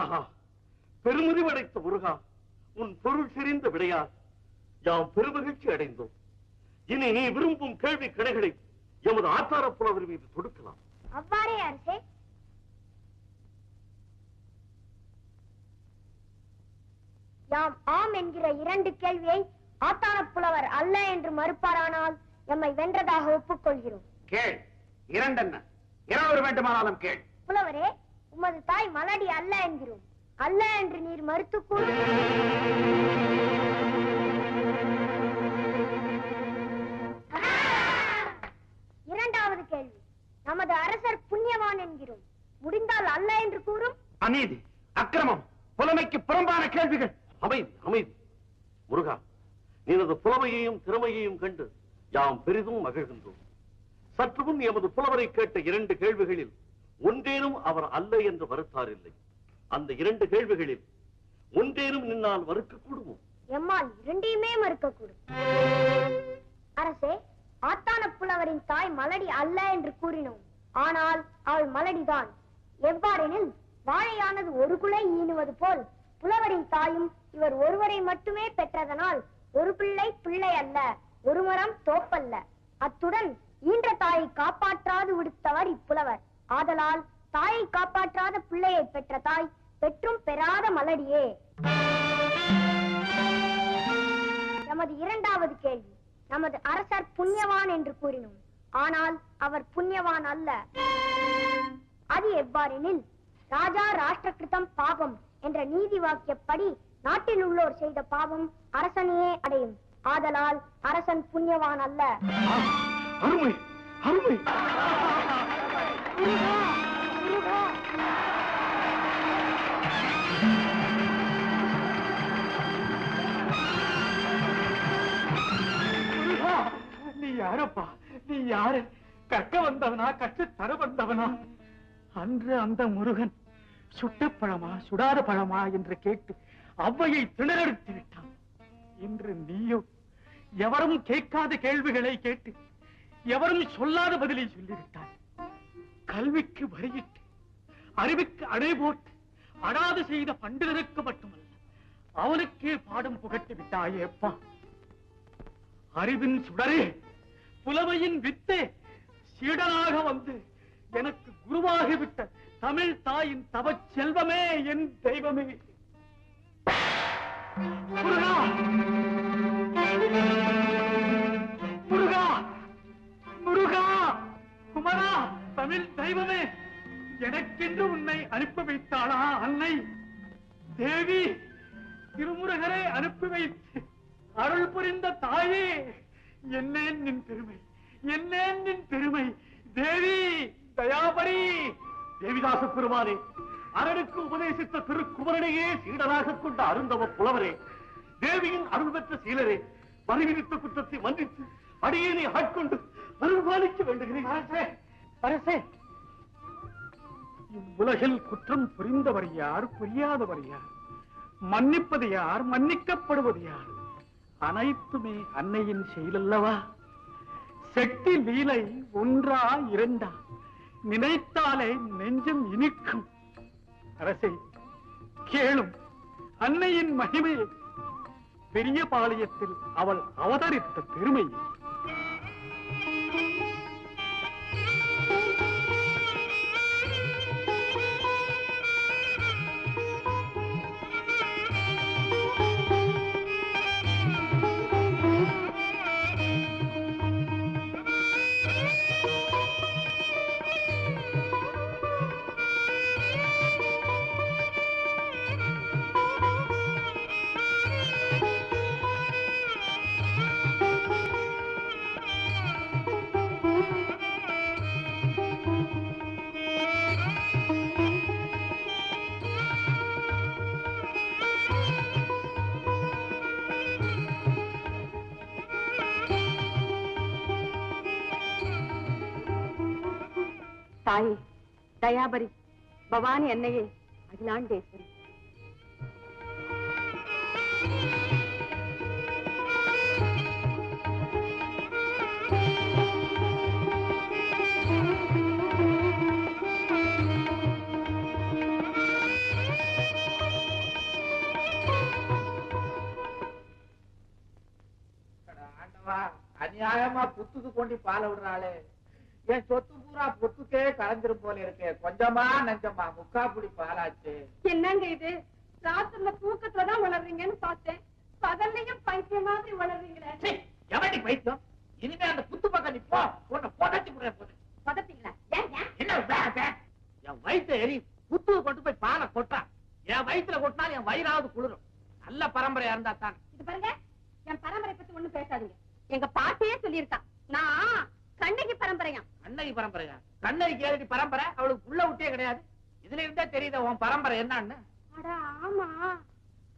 ஆஹா, பெருமதி படைத்த முருகா, உன் பொருள் தெரிந்த விடையால் யாம் பெருமகிழ்ச்சி அடைந்தோம். இனி நீ விரும்பும் கேள்வி கணைகளை எமது ஆச்சார புலவர் மீது தொடுக்கலாம். அவ்வாறே அரசே. யாம் ஆம் என்கிற 2 கேள்வியை ஆத்தான புலவர் அல்ல என்று மறுப்பாரானால் எம்மை வென்றதாக ஒப்புக்கொள்கிறோம். கேள். 2 என்ன? 2 வேண்டுமானாலும் கேள். புலவரே, உமது தாய் மலடி அல்ல என்கிறோம். அல்ல என்று நீர் மறுத்து கூறு. இரண்டாவது கேள்வி, நமது அரசர் புண்ணியவான் என்கிறோம். முடிந்தால் அல்ல என்று கூறும். அநீதி, அக்கிரமம், புலமைக்கு புறம்பான கேள்விகள். அமைதி, அமைதி. முருகா, நீனது புலமையையும் திறமையையும் கண்டு யாம் பெரிதும் மகிழ்கின்றோம். சற்று முன் எமது புலவரை கேட்ட 2 கேள்விகளில் ஒன்றேனும் அவர் அல்ல என்று மறுத்தாரில்லை. அந்த 2 கேள்விகளில் ஒன்றேனும் நின்னால் மறுக்கக்கூடுமோ? எம்மால் 2யுமே மறுக்கக்கூடும். அரசே, ஆத்தான புலவரின் தாய் மலடி அல்ல என்று கூறினோம். ஆனால் அவள் மலடிதான். எவ்வாறெனில் வாழையானது ஒரு குலை ஈனுவது போல் புலவரின் தாயும் இவர் ஒருவரை மட்டுமே பெற்றதனால் ஒரு பிள்ளை பிள்ளை அல்ல, ஒரு மரம் தோப்பல்ல. அத்துடன் ஈன்ற தாயை காப்பாற்றாது விடுத்தவர் இப்புலவர். ஆதலால் தாயை காப்பாற்றாத பிள்ளையை பெற்ற தாய் பெற்றும் பெறாத மலடியே. நமது இரண்டாவது கேள்வி, நமது அரசர் புண்ணியவான் என்று கூறினோம். ஆனால் அவர் புண்ணியவான் அல்ல. அது எவ்வாறெனில் ராஜா ராஷ்டிரகிருதம் பாபம் என்ற நீதி வாக்கியப்படி நாட்டில் உள்ளோர் செய்த பாவம் அரசனையே அடையும். ஆதலால் அரசன் புண்ணியவான் அல்ல. அருமை, அருமை. நீ யாரப்பா? நீ யாரு? கற்க வந்தவனா, கற்று தர வந்தவனா? அன்று அந்த முருகன் சுட்ட பழமா சுடாத பழமா என்று கேட்டு அவ்வையை திணறடித்து விட்டான். இன்று நீயோ எவரும் கேட்காத கேள்விகளை கேட்டு எவரும் சொல்லாத பதிலை சொல்லிவிட்டான். கல்விக்கு வரியிட்டு அறிவுக்கு அடை போட்டு அடாது செய்த பண்டிதருக்கு மட்டுமல்ல, அவனுக்கே பாடம் புகட்டி விட்டாயே அப்பா. அறிவின் சுடரே, புலமையின் வித்தே, சீடனாக வந்து எனக்கு குருவாகிவிட்ட தமிழ் தாயின் தவச் செல்வமே, என் தெய்வமே. முருகா, முருகா, முருகா, குமரா, தமிழ் தெய்வமே, எனக்கென்று உன்னை அனுப்பி வைத்தாளா அன்னை தேவி? திருமுருகரை அனுப்பி வைத்து அருள் புரிந்த தாயே, என்னேன் நின் பெருமை, என்னேன் நின் பெருமை தேவி தயாபரி. தேவிதாச பெருமானே, அரணுக்கு உபதேசித்த திருக்குமரனையே சீடனாக கொண்ட அருந்தவ புலவரே, தேவியின் அருள் பெற்ற சீலரே, மறைவிரித்த குற்றத்தை மன்னித்து அடியேனை ஆட்கொண்டு அருள்பாலிக்க வேண்டுகிறேன். அரசே, அரசே, இவ்வுலகில் குற்றம் புரிந்தவர் யார், புரியாதவர் யார்? மன்னிப்பது யார், மன்னிக்கப்படுவது யார்? அனைத்துமே அன்னையின் செயலல்லவா? செட்டி லீலை ஒன்றா இரண்டா? நினைத்தாலே நெஞ்சம் இனிக்கும். அரசே, கேளும் அன்னையின் மகிமையை, பெரிய பாளையத்தில் அவள் அவதரித்த பெருமையை. தாயே தயாபரி, பவானி அன்னையே, அகிலாண்டேஸ்வரி. அநியாயமா புத்துக்கு கொண்டு பாலை விடுறாளே. என் சொத்து பூரா புத்துக்கே கலந்துரும் போல இருக்கு. கொஞ்சமா நஞ்சமா முக்காப்புடி பாலாச்சு. என்னங்க இது? ராத்திரில தூக்கத்துலதான் வளர்றீங்கன்னு பார்த்தேன், பகல்லையும் பைத்தியம் மாதிரி வளர்றீங்களே. எவடி பைத்தியம்? இனிமே அந்த புத்து பக்கம் நீ போ. உன்னை புதைச்சு போது பதப்பீங்களா? என்ன என் வயிற்று எரி. புத்துக்கு கொண்டு போய் பாலை கொட்டா. என் வயிற்றுல கொட்டினாலும் என் வயிறாவது குளிரும். நல்ல பரம்பரையா இருந்தா தான். இது பாருங்க, என் பரம்பரை பத்தி ஒண்ணும் பேசாதீங்க. எங்க பாட்டியே சொல்லியிருக்கா, நான் கண்ணகி பரம்பரையா. கண்ணகி பரம்பரையா? கண்ணகி ஏறி பரம்பரை அவளுக்கு புள்ள விட்டே கிடையாது. இதுல இருந்தே தெரியுத உன் பரம்பரை என்னன்னு. அட ஆமா,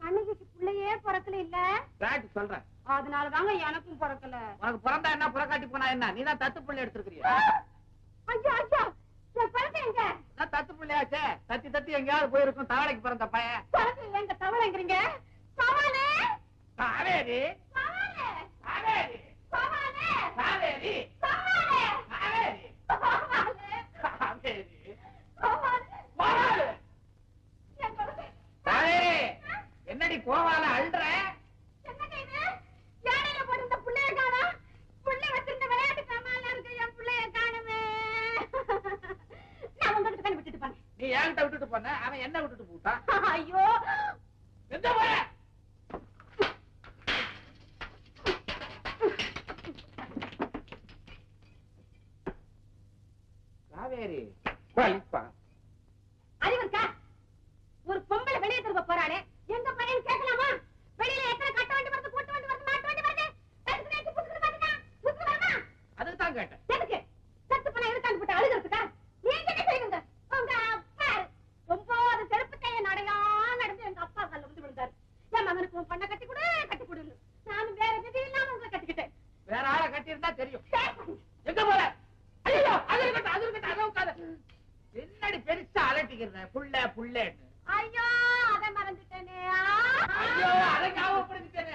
கண்ணகிக்கு பிள்ளையே பிறக்கல இல்ல. கேட்டு சொல்றேன். அதனாலதாங்க எனக்கும் பிறக்கல. உனக்கு பிறந்தா என்ன, புறக்காட்டி போனா என்ன? நீதான் தத்து பிள்ளை எடுத்துருக்கிறியா? ஐயா ஐயா, என் குழந்தை எங்க? தத்து பிள்ளையாச்சே. தத்தி தத்தி எங்கேயாவது போயிருக்கும். தவளைக்கு பிறந்த பையன். குழந்தை எங்க? தவளைங்கிறீங்க? சவாலே காவேரி, சவாலே காவேரி, சவாலே காவேரி, சவாலே காவேரி, சவாலே காவேரி, சவாலே. கோவாலு. என் குழந்தை காவேரி, என்னடி கோவால அழுற? என்னங்க இது? யானையில போட்டிருந்த புள்ளைய காணோம். புள்ளை வச்சிருந்த விளையாட்டு சாமான்ல இருக்கு, என் புள்ளைய காணுமே. நான் உங்ககிட்ட கண்டு விட்டுட்டு போனேன். நீ என்கிட்ட விட்டுட்டு போன, அவன் என்ன விட்டுட்டு போட்டான். ஐயோ, எந்த போற? காவேரி, வலிப்பா. அறிவு இருக்கா? ஒரு பொம்பளை வெளியே திரும்ப போறாளே, எங்க பையன் கேட்கலாமா? வெளியில எத்தனை கட்ட வண்டி வருது, கூட்டு வண்டி வருது, மாட்டு வண்டி வருது. தடுத்து நிறுத்தி புடிச்சிட்டு பாத்தீங்களா? புடிச்சிட்டு வரமா? அதுக்கு தான் கேட்டேன். எதுக்கு? செத்து போனா இருக்கான்னு போட்டு அழுகிறதுக்கா? நீங்க என்ன செய்வீங்க? உங்க அப்பா ரொம்ப அது செருப்பு கையை நடையா நடந்து எங்க அப்பா கால்ல வந்து விழுந்தாரு. என் மகனுக்கு உன் பண்ண கட்டி கொடுன்னு நானும் வேற விதி இல்லாம உங்களை கட்டிக்கிட்டேன். வேற ஆளை கட்டியிருந்தா தெரியும். எங்க போற? ஐயோ, அது இருக்கட்டும், அது இருக்கட்டும், அதை உட்காத. என்னடி பெருசா அலட்டிக்கிறேன் புள்ள புள்ளன்னு. ஐயோ, அதை மறந்துட்டேனே. ஐயோ, அதை ஞாபகப்படுத்திட்டேனே.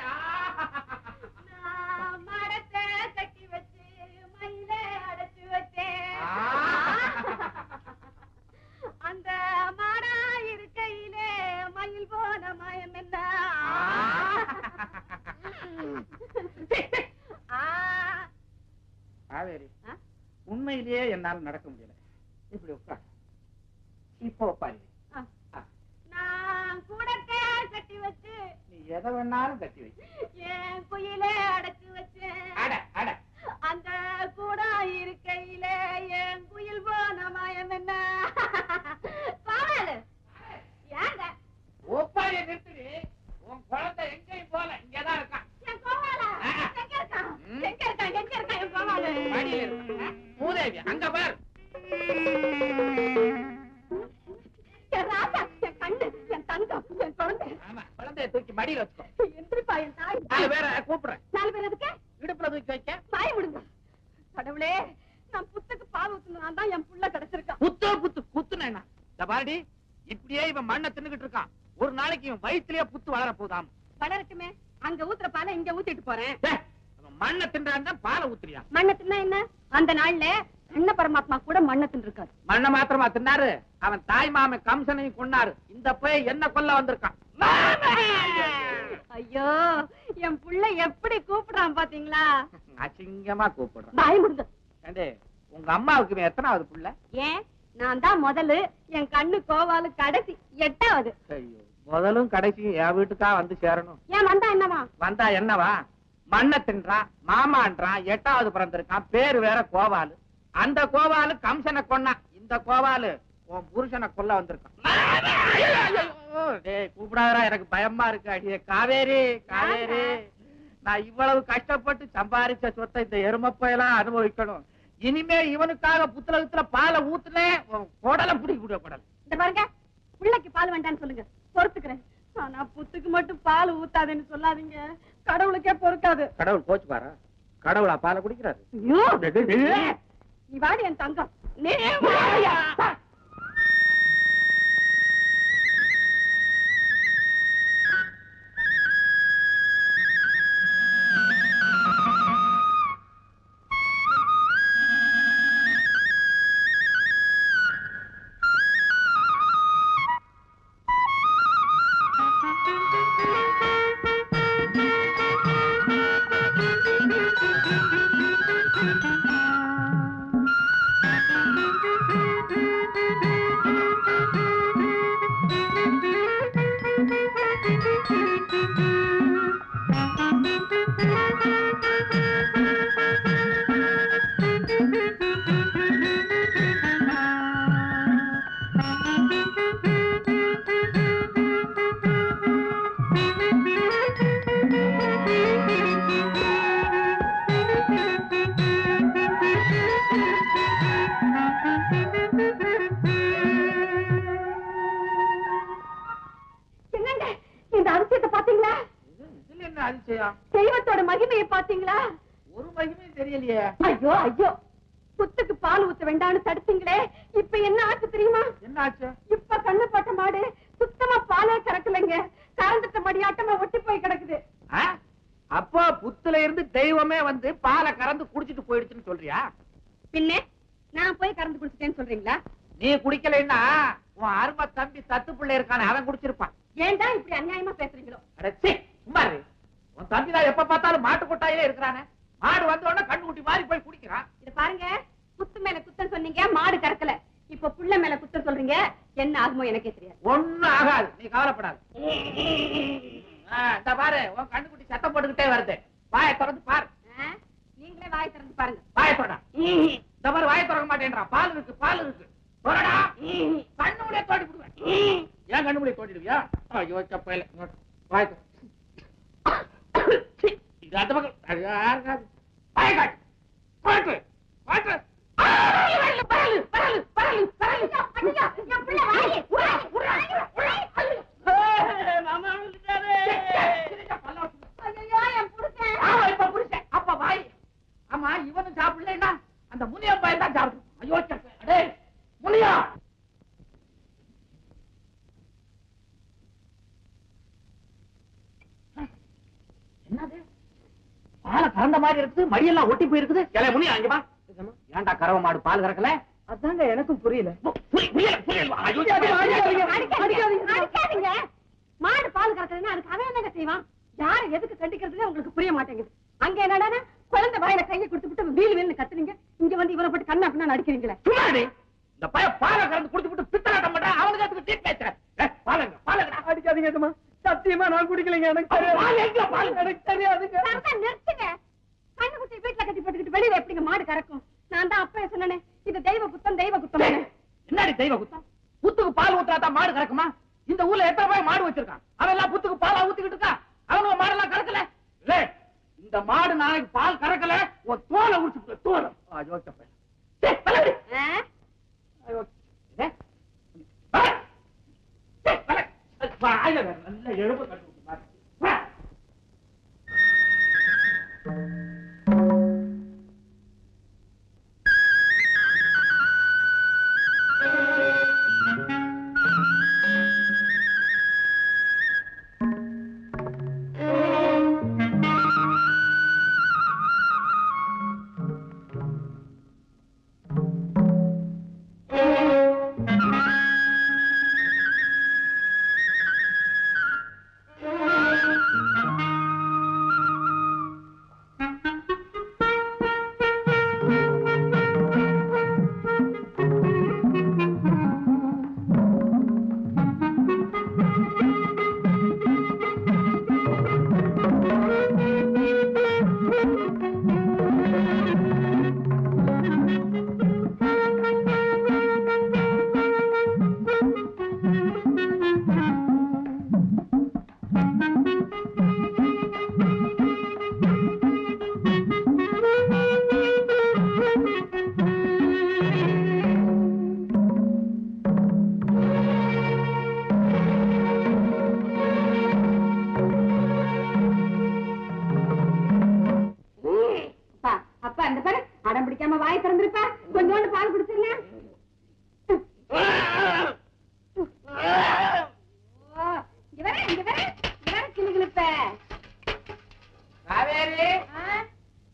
நான் மரத்தை கட்டி வச்சு மயில அடைச்சு வச்சேன். அந்த மாடா இருக்கையிலே மயில் போன மயம் என்ன? காவேரி, உண்மையிலேயே என்னால நடக்க முடியல. இப்படி உட்கார். இப்போ உட்காரு. நான் கூடத்தை கட்டி வச்சு நீ எதை வேணாலும் கட்டி வை. என் குயிலே அடைச்சு வச்சேன். அட அட, அந்த கூடா இருக்கையில என் குயில் போன மயம் என்ன? பாவலு ஏங்க ஒப்பாரிய நிறுத்தி. உன் குழந்தை எங்கேயும் போல, இங்கதான் இருக்கான். என் கோவாலா எங்க இருக்கான்? எங்க இருக்கான்? எங்க இருக்கான் என் கோவாலு? மடியில இருக்கான். மூதேவி, அங்க பார். என் ராஜா, என் கண்ணு, என் தங்கம், என் குழந்தை. ஆமா, குழந்தைய தூக்கி மடியில வச்சுக்கோ. எந்திரிப்பா என் தாய். 4 பேரை கூப்பிடுறேன். 4 பேர் எதுக்கு? இடுப்புல தூக்கி வைக்க. பாய விடுங்க. கடவுளே, நான் புத்துக்கு பால் ஊத்துனான் தான் என் புள்ள கிடைச்சிருக்கான். குத்து குத்து குத்துனா என்ன? இந்த பாருடி, இப்படியே இவன் மண்ணை தின்னுகிட்டு இருக்கான். ஒரு நாளைக்கு இவன் வயிற்றுலயே புத்து வளர போதாம். வளரட்டுமே, அங்க ஊத்துற பாலை இங்க ஊத்திட்டு போறேன். அவன் மண்ணை தின்றான், பாலை ஊத்துறியா? மண்ணை தின்னா என்ன? அந்த நாள்ல அண்ண பரமாத்மா கூட மண்ணை தின்றுருக்காரு. மண்ணை மாத்திரமா தின்னாரு? அவன் தாய் மாமன் கம்சனையும் கொன்னாரு. இந்த போய் என்ன கொல்ல வந்திருக்கான். ஐயோ, என் புள்ள எப்படி கூப்பிடுறான் பாத்தீங்களா? அசிங்கமா கூப்பிடுறான். பாய் முடுங்க. ஏண்டே, உங்க அம்மாவுக்கு இவன் எத்தனாவது புள்ள? ஏன், நான் தான் முதலு, என் கண்ணு கோவாலு கடைசி 8வது. ஐயோ, முதலும் கடைசியும் என் வீட்டுக்கா வந்து சேரணும். ஏன் வந்தா என்னவா? வந்தா என்னவா? மண்ணை தின்றான், மாமான்றான், 8வது பிறந்திருக்கான், பேரு வேற கோவாலு. அந்த கோவாலு கம்சனை கொன்னா, இந்த கோவாலு உன் புருஷனை கொல்ல வந்திருக்கான். கூப்பிடாதரா, எனக்கு பயமா இருக்கு. அடியே காவேரி, காவேரி, நான் இவ்வளவு கஷ்டப்பட்டு சம்பாதிச்ச சொத்தை இந்த எருமப்பையெல்லாம் அனுபவிக்கணும். இனிமே இவனுக்காக புத்தகத்துல பாலை ஊத்துனேன், குடலை பிடிக்க முடிய குடல். இந்த பாருங்க, பிள்ளைக்கு பால் வேண்டான்னு சொல்லுங்க, பொறுத்துக்கிறேன். ஆனா புத்துக்கு மட்டும் பால் ஊத்தாதேன்னு சொல்லாதீங்க, கடவுளுக்கே பொறுக்காது. கடவுள் போச்சு பாரு. கடவுளா பாலை குடிக்கிறாரு? நீ வாடி என் தங்கம். நீ அதிசயம்? தெய்வத்தோட மகிமையை பாத்தீங்களா? ஒரு மகிமையும் தெரியலையே. ஐயோ ஐயோ, புத்துக்கு பால் ஊத்த வேண்டாம்னு தடுத்தீங்களே, இப்ப என்ன ஆச்சு தெரியுமா? என்ன ஆச்சு? இப்ப கண்ணு பட்ட மாடு சுத்தமா பாலே கறக்கலைங்க. கறந்துட்ட மடியாட்டமா ஒட்டி போய் கிடக்குது. அப்போ புத்துல இருந்து தெய்வமே வந்து பாலை கறந்து குடிச்சிட்டு போயிடுச்சுன்னு சொல்றியா? பின்ன நான் போய் கறந்து குடிச்சிட்டேன்னு சொல்றீங்களா? நீ குடிக்கலைன்னா உன் அருமை தம்பி சத்து பிள்ளை இருக்கானே அவன் குடிச்சிருப்பான். ஏன்டா இப்படி அநியாயமா பேசுறீங்களோ? சும்மா இரு. உன் தம்பி தான் எப்ப பார்த்தாலும் மாட்டு கொட்டாயிலே இருக்கிறானே. மாடு வந்த உடனே கண்ணு குட்டி மாறி போய் குடிக்கிறான். இது பாருங்க, குத்து மேல குத்தம் சொன்னீங்க, மாடு கறக்கல. இப்ப புள்ள மேல குத்தம் சொல்றீங்க, என்ன ஆகுமோ எனக்கே தெரியாது. ஒண்ணும் ஆகாது, நீ கவலைப்படாது. இந்த பாரு, உன் கண்ணு குட்டி சத்தம் போட்டுக்கிட்டே வருது. வாயை திறந்து பாரு. நீங்களே வாய் திறந்து பாருங்க. வாயை தொடடா. இந்த பாரு, வாயை திறக்க மாட்டேன்றா. பால் இருக்கு, பால் இருக்கு. தொடடா. கண்ணு முடிய தோண்டி விடுவேன். ஏன் கண்ணு முடிய தோண்டிடுவியா? ஐயோ சப்பையில வாய் திற. இது அந்த பக்கம். வாயை காட்டு. காட்டு. காட்டு. ஆமா, இவனும் சாப்பிடலன்னா அந்த முனியம் பையன் தான் சாப்பிடும். ஐயோ அடே முனியா, என்னது பாலை கறந்த மாதிரி இருக்குது, மடியெல்லாம் ஒட்டி போயிருக்குது. முனியா இங்க வா. ஏன்டா கறவை மாடு பால் கறக்கல? அதாங்க எனக்கும் புரியல. அடிக்காதீங்க. மாடு பால் கறக்குதுன்னா அதுக்கு அவன் என்னங்க செய்வான்? யாரு எதுக்கு கண்டிக்கிறதுன்னு உங்களுக்கு புரிய மாட்டேங்குது. அங்க என்னடா குழந்தை வாயில கையை கொடுத்துட்டு வீல் வீல்னு கத்துறீங்க, இங்க வந்து இவரை போட்டு கண்ணா பின்னா நடிக்கிறீங்களே. இந்த பையன் பாலை கறந்து குடிச்சுட்டு பித்தலாட்டம் பண்றான். அவனுக்கு அதுக்கு டீட் பேசுறேன். பாலங்க பாலங்க. அடிக்காதீங்க, சத்தியமா நான் குடிக்கலைங்க. எனக்கு தெரியாதுங்க. நிறுத்துங்க. கண்ணு குட்டி வீட்டுல கட்டி போட்டுக்கிட்டு வெளியில எப்படிங்க மாடு கறக்கும்? நான் தான் அப்பவே சொன்னேனே, இது தெய்வ குத்தம், தெய்வ குத்தம். என்னடி தெய்வ குத்தம்? புத்துக்கு பால் ஊத்துறாதான் மாடு கறக்குமா? இந்த ஊர்ல எத்தனை பேர் மாடு வச்சிருக்கான்? அவன் எல்லாம் புத்துக்கு பாலா ஊத்திக்கிட்டு இருக்கா? அவனும் மாடெல்லாம் கறக்கல. இந்த மாடு நாளைக்கு பால் கறக்கல, உன் தோலை உரிச்சு தோலை. நல்ல எழுப்பு கட்டு.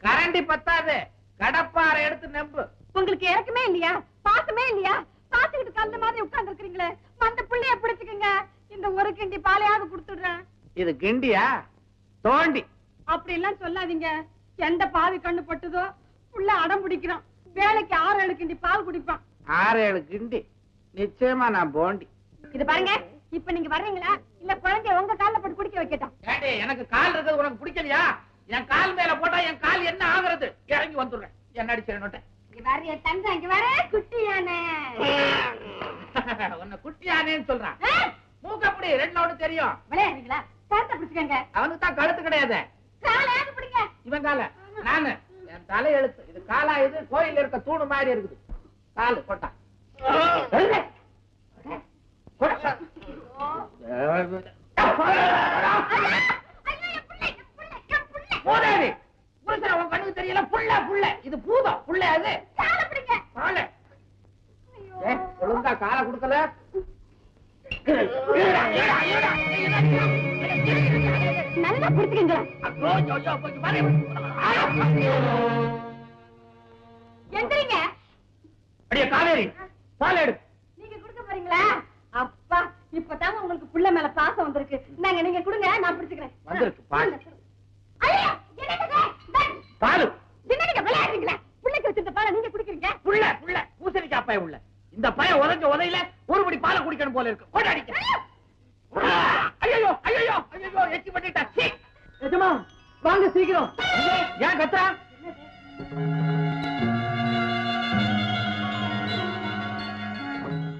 கரண்டி பத்தாது, கடப்பாறை எடுத்து நம்பு. உங்களுக்கு இறக்கமே இல்லையா? பாசமே இல்லையா? பாத்துக்கிட்டு கந்த மாதிரி உட்கார்ந்து இருக்கீங்களே, அந்த புள்ளைய பிடிச்சுக்குங்க. இந்த ஒரு கிண்டி பாலையாவது கொடுத்துடுறேன். இது கிண்டியா தோண்டி? அப்படி எல்லாம் சொல்லாதீங்க. எந்த பாவி கண்ணு பட்டுதோ புள்ள அடம் பிடிக்கிறான். வேலைக்கு 6-7 கிண்டி பால் குடிப்பான். 6-7 கிண்டி? நிச்சயமா நான் போண்டி. இது பாருங்க, இப்ப நீங்க வர்றீங்களா இல்ல குழந்தைய உங்க கால்ல போட்டு குடிக்க வைக்கட்டும்? ஏண்டி, எனக்கு கால் இருக்கிறது உனக்கு பிடிக்கலையா? என் கால் மேல போட்டா என் கால் என்ன ஆகுறது? இறங்கி வந்துடுறேன். என்ன அடிச்சு இங்க தந்தை, இங்க வர குட்டியானே. உன்னை குட்டியானேன்னு சொல்றான். மூக்கப்படி 2 தெரியும். விளையாடுறீங்களா? கழுத்தை பிடிச்சுக்கங்க. அவனுக்கு தான் கழுத்து கிடையாது. காலையாவது பிடிங்க. இவன் கால நானு என் தலை எழுத்து. இது காலா? இது கோயில் இருக்க தூணு மாதிரி இருக்குது. காலு போட்டா போதாது. புருஷன் உன் கண்ணுக்கு தெரியல. புள்ள புள்ள இது பூதம். புள்ள அது காலை பிடிங்க. காலை ஒழுங்கா காலை கொடுக்கல. நல்லா பிடிச்சுக்கங்க. எந்திரிங்க. அடியே காவேரி, பால் எடு. நீங்க கொடுக்க போறீங்களா? அப்பா, இப்பதாங்க உங்களுக்கு புள்ள மேல பாசம் வந்திருக்கு. நாங்க நீங்க கொடுங்க, நான் பிடிச்சுக்கிறேன். வந்திருக்கு பால். ஐயோ, என்னது? பால் என்ன நீங்க விளையாடுறீங்களா? புள்ளைக்கு வச்சிருந்த பாலை நீங்க குடிக்கிறீங்க? புள்ள புள்ள பூசணிக்காய் பைய உள்ள. இந்த பைய உதஞ்ச உதையில ஒரு படி பாலை குடிக்கணும் போல இருக்கு. கொண்டு அடிக்க. ஐயோ ஐயோ ஐயோ, எச்சி பண்ணிட்டா. எஜமா வாங்க சீக்கிரம். ஏன் கத்துறா?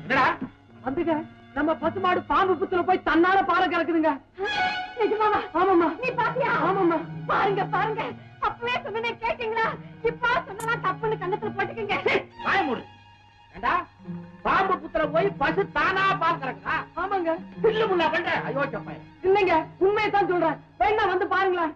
என்னடா வந்துங்க, நம்ம பசுமாடு பாம்பு புத்துல போய் தன்னால பாலை கறக்குதுங்க. நிஜமாவா? ஆமாம்மா. நீ பாத்தியா? ஆமாம்மா. பாருங்க பாருங்க, அப்பவே சொன்னனே கேட்டீங்களா? இப்ப சொன்னா தப்புன்னு கண்ணத்துல போட்டுக்கங்க. வாய மூடு. ஏண்டா பாம்பு புத்துல போய் பசு தானா பால் கறக்குதா? ஆமாங்க. பில்லு முன்னா பண்ற அயோக்கிய பையன். இல்லைங்க, உண்மையை தான் சொல்றேன். வேணா வந்து பாருங்களேன்.